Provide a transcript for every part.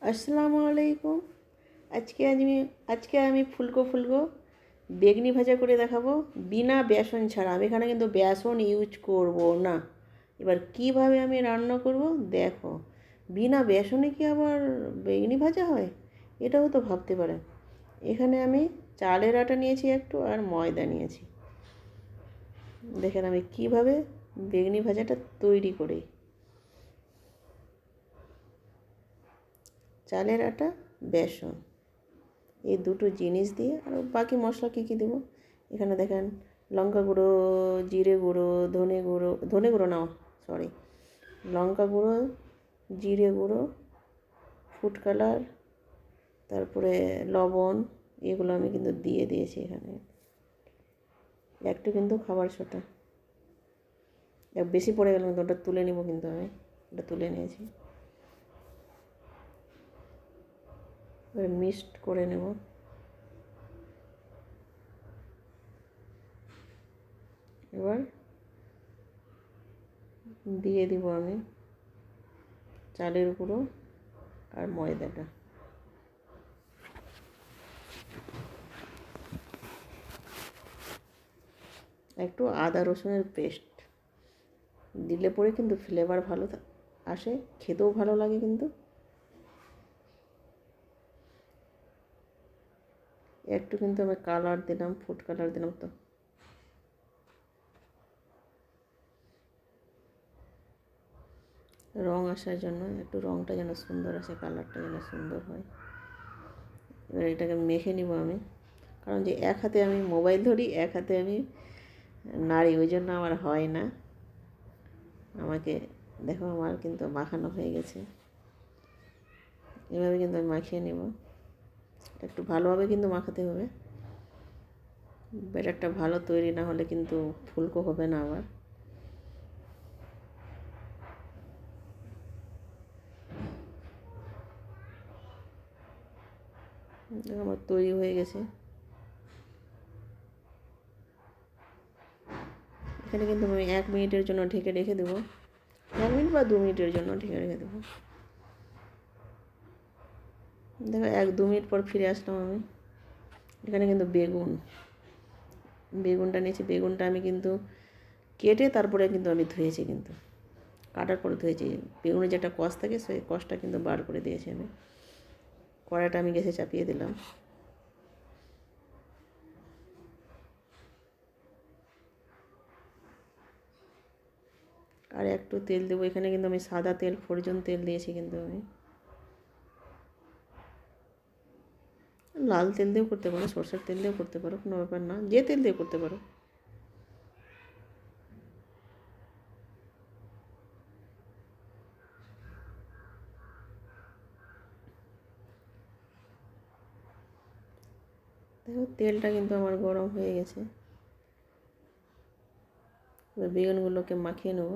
আসসালামু আলাইকুম। আজকে আমি ফুলকো ফুলকো বেগনি ভাজা করে দেখাবো, বিনা বেসন ছাড়া। আমি এখানে কিন্তু বেসন ইউজ করব না। এবার কিভাবে আমি রান্না করব দেখো। বিনা বেসনে কি আবার বেগনি ভাজা হয়? এটাও তো ভাবতে পারেন। এখানে আমি চালের আটা নিয়েছি একটু, আর ময়দা নিয়েছি। দেখেন আমি কিভাবে বেগনি ভাজাটা তৈরি করি। চালের আটা, বেসন, এই দুটো জিনিস দিয়ে, আর বাকি মশলা কী কী দেবো এখানে দেখেন। লঙ্কা গুঁড়ো, জিরে গুঁড়ো, ধনে গুঁড়ো না, সরি, লঙ্কা গুঁড়ো, জিরে গুঁড়ো, ফুড কালার, তারপরে লবণ, এগুলো আমি কিন্তু দিয়ে দিয়েছি এখানে। একটু কিন্তু খাবার সোডা, বেশি পড়ে গেল কিন্তু ওটা তুলে নিব, কিন্তু আমি ওটা তুলে নিয়েছি। এবার মিক্সড করে নেব। এবার দিয়ে দিব আমি চালের গুঁড়ো আর ময়দাটা। একটু আদা রসুনের পেস্ট দিলে পরে কিন্তু ফ্লেভার ভালো আসে, খেতেও ভালো লাগে কিন্তু। একটু কিন্তু আমি কালার দিলাম, ফুড কালার দিলাম, তো রং আসার জন্য, একটু রংটা যেন সুন্দর আসে, কালারটা যেন সুন্দর হয়। এবার এটাকে মেখে নিব আমি, কারণ যে এক হাতে আমি মোবাইল ধরি, এক হাতে আমি নাড়ি, ওই জন্য আমার হয় না। আমাকে দেখো, আমার কিন্তু মাখানো হয়ে গেছে। এভাবে কিন্তু আমি মাখিয়ে নেব। একটু ভালোভাবে কিন্তু মাখাতে হবে, ব্যাটারটা ভালো তৈরি না হলে কিন্তু ফুলকো হবে না আবার। আমার তৈরি হয়ে গেছে। এখানে কিন্তু আমি 1 মিনিটের জন্য ঢেকে রেখে দেবো, 1 মিনিট বা 2 মিনিটের জন্য ঢেকে রেখে দেবো। দেখো 1-2 মিনিট পর ফিরে আসলাম আমি। এখানে কিন্তু বেগুনটা নিয়েছি। বেগুনটা আমি কিন্তু কেটে তারপরে কিন্তু আমি ধুয়েছি, কিন্তু কাটার পরে ধুয়েছি। বেগুনের যেটা কষ থাকে, সেই কষটা কিন্তু বার করে দিয়েছি আমি। কড়াইটা আমি গ্যাসে চাপিয়ে দিলাম। আর একটু তেল দেবো। এখানে কিন্তু আমি সাদা তেল, ফরচুন তেল দিয়েছি কিন্তু আমি। লাল তেল দিয়েও করতে পারো, সরষের তেল দিয়েও করতে পারো, কোনো ব্যাপার না, যে তেল দিয়ে করতে পারো। দেখো তেলটা কিন্তু আমার গরম হয়ে গেছে। এবার বেগুনগুলোকে মাখিয়ে নেব।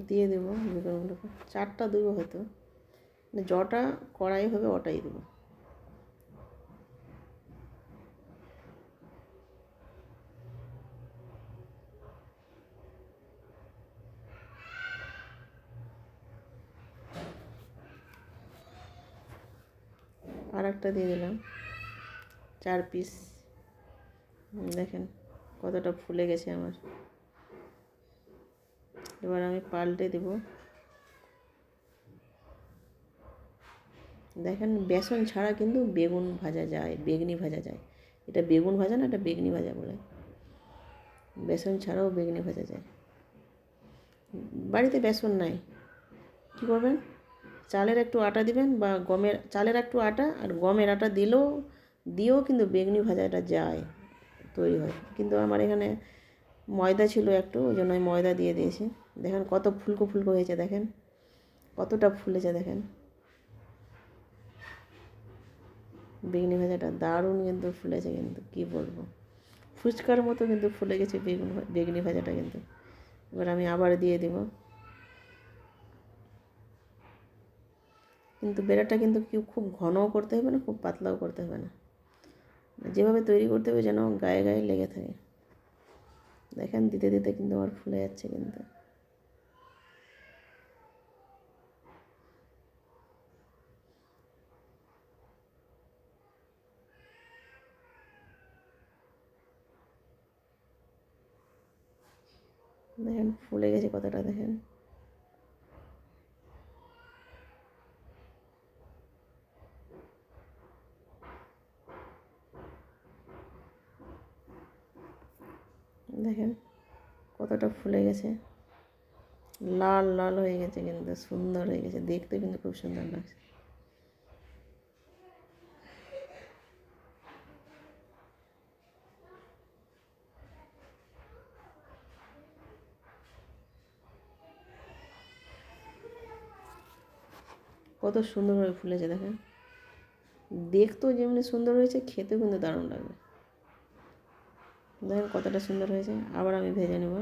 দিয়ে দেবো বেগুনগুলোকে, 4টা দেবো হয়তো, যটা কড়াই হবে ওটাই দেবো। আর একটা দিয়ে দিলাম, 4 পিস। দেখেন কতটা ফুলে গেছে আমার। এবার আমি পাল্টে দেব। দেখেন বেসন ছাড়া কিন্তু বেগুন ভাজা যায়, বেগনি ভাজা যায়। এটা বেগুন ভাজা না, এটা বেগনি ভাজা বলে। বেসন ছাড়াও বেগনি ভাজা যায়। বাড়িতে বেসন নাই, কী করবেন, চালের একটু আটা দিবেন, বা চালের একটু আটা আর গমের আটা দিয়েও কিন্তু বেগনি ভাজাটা যায়, তৈরি হয়। কিন্তু আমার এখানে ময়দা ছিল একটু, ওই জন্য আমি ময়দা দিয়ে দিয়েছি। দেখেন কত ফুলকো ফুলকো হয়েছে, দেখেন কতটা ফুলেছে। দেখেন বেগনি ভাজাটা দারুণ কিন্তু ফুলেছে, কিন্তু কী বলবো, ফুচকার মতো কিন্তু ফুলে গেছে বেগনি ভাজাটা কিন্তু। এবার আমি আবার দিয়ে দিব। কিন্তু বেড়াটা কিন্তু খুব ঘনও করতে হবে না, খুব পাতলাও করতে হবে না, যেভাবে তৈরি করতে হবে যেন গায়ে গায়ে লেগে থাকে। দেখেন দিতে দিতে কিন্তু আমার ফুলে যাচ্ছে কিন্তু। দেখেন ফুলে গেছে কতটা, দেখেন। দেখেন কতটা ফুলে গেছে, লাল লাল হয়ে গেছে কিন্তু, সুন্দর হয়ে গেছে দেখতে, কিন্তু খুব সুন্দর লাগছে। কত সুন্দরভাবে ফুলেছে দেখেন, দেখতেও যেমনি সুন্দর হয়েছে, খেতেও কিন্তু দারুণ লাগবে। দেখেন কতটা সুন্দর হয়েছে। আবার আমি ভেজে নেব।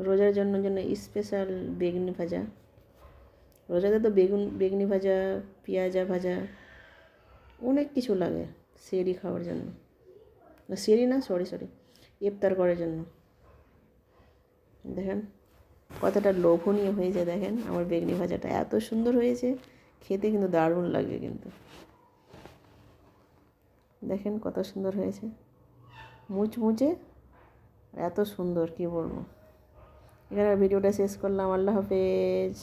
রোজার জন্য স্পেশাল বেগুনি ভাজা। রোজাতে তো বেগুনি ভাজা, পেঁয়াজা ভাজা, অনেক কিছু লাগে সেহরি খাওয়ার জন্য। সেহরি না, সরি, ইফতার করার জন্য। দেখেন কতটা লোভনীয় হয়েছে, দেখেন আমার বেগুনি ভাজাটা এত সুন্দর হয়েছে, খেতে কিন্তু দারুণ লাগবে কিন্তু। দেখেন কত সুন্দর হয়েছে, মুচমুচে, এত সুন্দর কি বলবো। এখানে ভিডিওটা শেষ করলাম। আল্লাহ হাফেজ।